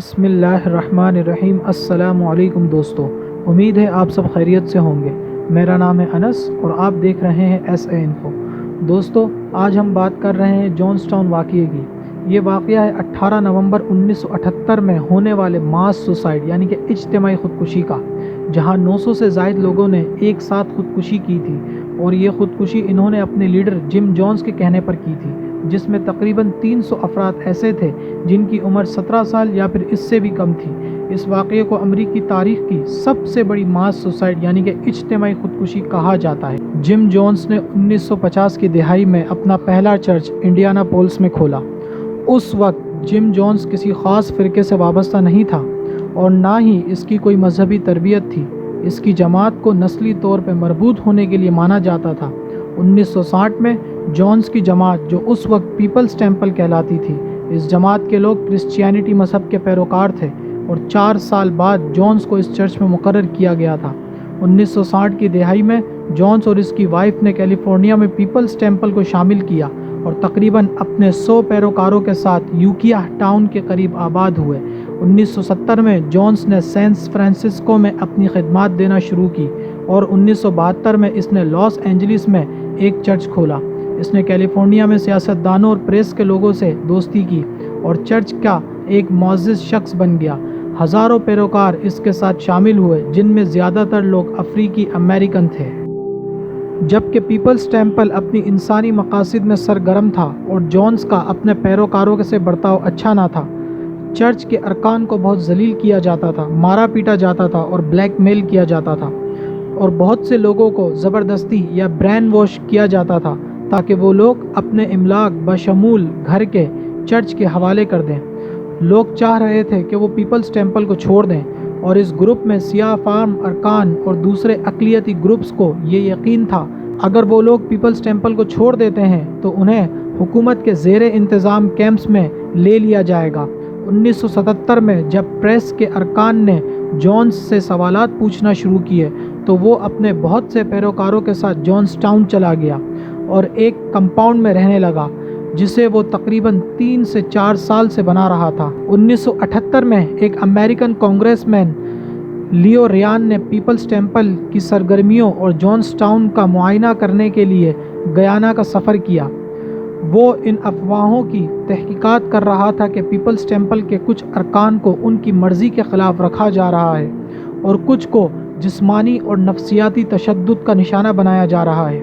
بسم اللہ الرحمن الرحیم۔ السلام علیکم دوستو، امید ہے آپ سب خیریت سے ہوں گے۔ میرا نام ہے انس اور آپ دیکھ رہے ہیں ایس اے انفو۔ دوستو، آج ہم بات کر رہے ہیں جونس ٹاؤن واقعے کی۔ یہ واقعہ ہے 18 نومبر 1978 میں ہونے والے ماس سوسائڈ یعنی کہ اجتماعی خودکشی کا، جہاں 900 سے زائد لوگوں نے ایک ساتھ خودکشی کی تھی، اور یہ خودکشی انہوں نے اپنے لیڈر جم جونس کے کہنے پر کی تھی، جس میں تقریباً 300 افراد ایسے تھے جن کی عمر 17 سال یا پھر اس سے بھی کم تھی۔ اس واقعے کو امریکی تاریخ کی سب سے بڑی ماس سوسائڈ یعنی کہ اجتماعی خودکشی کہا جاتا ہے۔ جم جونس نے 1950 کی دہائی میں اپنا پہلا چرچ انڈیانا پولس میں کھولا۔ اس وقت جم جونس کسی خاص فرقے سے وابستہ نہیں تھا اور نہ ہی اس کی کوئی مذہبی تربیت تھی۔ اس کی جماعت کو نسلی طور پہ مربوط ہونے کے لیے مانا جاتا تھا۔ 1960 میں جونس کی جماعت، جو اس وقت پیپلز ٹیمپل کہلاتی تھی، اس جماعت کے لوگ کرسچینٹی مذہب کے پیروکار تھے اور 4 سال بعد جونس کو اس چرچ میں مقرر کیا گیا تھا۔ 1960 کی دہائی میں جونس اور اس کی وائف نے کیلیفورنیا میں پیپلز ٹیمپل کو شامل کیا اور تقریباً اپنے 100 پیروکاروں کے ساتھ یوکیا ٹاؤن کے قریب آباد ہوئے۔ 1970 میں جونس نے سین فرانسسکو میں اپنی خدمات دینا شروع کی اور 1972 میں اس نے لاس اینجلس میں ایک چرچ کھولا۔ اس نے کیلیفورنیا میں سیاستدانوں اور پریس کے لوگوں سے دوستی کی اور چرچ کا ایک معزز شخص بن گیا۔ ہزاروں پیروکار اس کے ساتھ شامل ہوئے، جن میں زیادہ تر لوگ افریقی امریکن تھے۔ جبکہ پیپلز ٹیمپل اپنی انسانی مقاصد میں سرگرم تھا اور جونس کا اپنے پیروکاروں سے برتاؤ اچھا نہ تھا، چرچ کے ارکان کو بہت ذلیل کیا جاتا تھا، مارا پیٹا جاتا تھا اور بلیک میل کیا جاتا تھا، اور بہت سے لوگوں کو زبردستی یا برین واش کیا جاتا تھا تاکہ وہ لوگ اپنے املاک بشمول گھر کے چرچ کے حوالے کر دیں۔ لوگ چاہ رہے تھے کہ وہ پیپلز ٹیمپل کو چھوڑ دیں، اور اس گروپ میں سیاہ فام ارکان اور دوسرے اقلیتی گروپس کو یہ یقین تھا اگر وہ لوگ پیپلز ٹیمپل کو چھوڑ دیتے ہیں تو انہیں حکومت کے زیر انتظام کیمپس میں لے لیا جائے گا۔ 1977 میں جب پریس کے ارکان نے جونس سے سوالات پوچھنا شروع کیے تو وہ اپنے بہت سے پیروکاروں کے ساتھ جونس ٹاؤن چلا گیا اور ایک کمپاؤنڈ میں رہنے لگا جسے وہ تقریباً 3 سے 4 سال سے بنا رہا تھا۔ 1978 میں ایک امریکن کانگریس مین لیو ریان نے پیپلز ٹیمپل کی سرگرمیوں اور جونس ٹاؤن کا معائنہ کرنے کے لیے گیانا کا سفر کیا۔ وہ ان افواہوں کی تحقیقات کر رہا تھا کہ پیپلز ٹیمپل کے کچھ ارکان کو ان کی مرضی کے خلاف رکھا جا رہا ہے اور کچھ کو جسمانی اور نفسیاتی تشدد کا نشانہ بنایا جا رہا ہے۔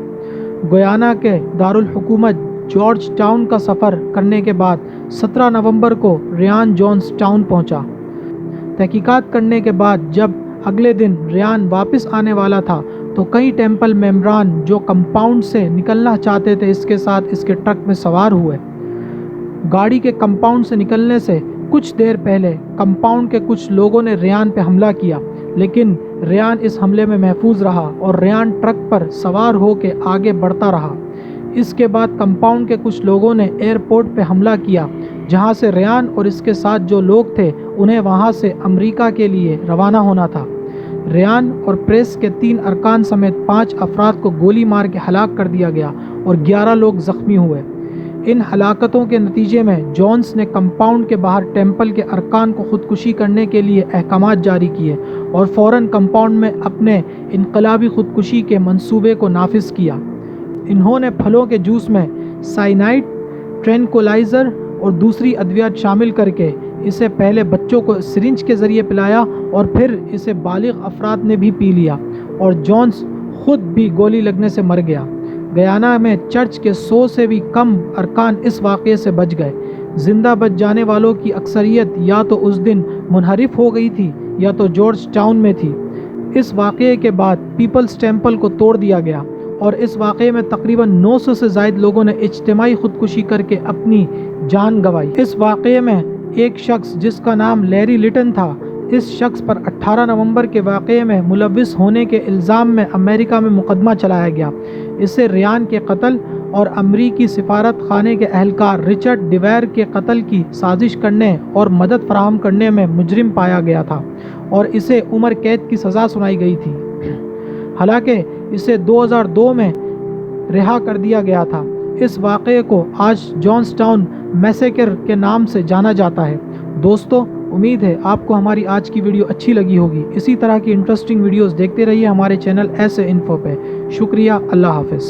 گیانا کے دارالحکومت جارج ٹاؤن کا سفر کرنے کے بعد 17 نومبر کو ریان جونس ٹاؤن پہنچا۔ تحقیقات کرنے کے بعد جب اگلے دن ریان واپس آنے والا تھا تو کئی ٹیمپل ممبران جو کمپاؤنڈ سے نکلنا چاہتے تھے اس کے ساتھ اس کے ٹرک میں سوار ہوئے۔ گاڑی کے کمپاؤنڈ سے نکلنے سے کچھ دیر پہلے کمپاؤنڈ کے کچھ لوگوں نے ریان پہ حملہ کیا، لیکن ریان اس حملے میں محفوظ رہا اور ریان ٹرک پر سوار ہو کے آگے بڑھتا رہا۔ اس کے بعد کمپاؤنڈ کے کچھ لوگوں نے ایئرپورٹ پہ حملہ کیا، جہاں سے ریان اور اس کے ساتھ جو لوگ تھے انہیں وہاں سے امریکہ کے لیے روانہ ہونا تھا۔ ریان اور پریس کے 3 ارکان سمیت 5 افراد کو گولی مار کے ہلاک کر دیا گیا اور 11 لوگ زخمی ہوئے۔ ان ہلاکتوں کے نتیجے میں جونس نے کمپاؤنڈ کے باہر ٹیمپل کے ارکان کو خودکشی کرنے کے لیے احکامات جاری کیے اور فوراً کمپاؤنڈ میں اپنے انقلابی خودکشی کے منصوبے کو نافذ کیا۔ انہوں نے پھلوں کے جوس میں سائنائڈ، ٹرینکولائزر اور دوسری ادویات شامل کر کے اسے پہلے بچوں کو سرنج کے ذریعے پلایا اور پھر اسے بالغ افراد نے بھی پی لیا، اور جونس خود بھی گولی لگنے سے مر گیا۔ گیانا میں چرچ کے 100 سے بھی کم ارکان اس واقعے سے بچ گئے۔ زندہ بچ جانے والوں کی اکثریت یا تو اس دن منحرف ہو گئی تھی یا تو جارج ٹاؤن میں تھی۔ اس واقعے کے بعد پیپلز ٹیمپل کو توڑ دیا گیا اور اس واقعے میں تقریباً 900 سے زائد لوگوں نے اجتماعی خودکشی کر کے اپنی جان گنوائی۔ اس واقعے میں ایک شخص جس کا نام لیری لٹن تھا، اس شخص پر 18 نومبر کے واقعے میں ملوث ہونے کے الزام میں امریکہ میں مقدمہ چلایا گیا۔ اسے ریان کے قتل اور امریکی سفارت خانے کے اہلکار رچرڈ ڈیویر کے قتل کی سازش کرنے اور مدد فراہم کرنے میں مجرم پایا گیا تھا اور اسے عمر قید کی سزا سنائی گئی تھی، حالانکہ اسے 2002 میں رہا کر دیا گیا تھا۔ اس واقعے کو آج جونس ٹاؤن میسیکر کے نام سے جانا جاتا ہے۔ دوستو، امید ہے آپ کو ہماری آج کی ویڈیو اچھی لگی ہوگی۔ اسی طرح کی انٹرسٹنگ ویڈیوز دیکھتے رہیے ہمارے چینل ایس اے انفو پہ۔ شکریہ، اللہ حافظ۔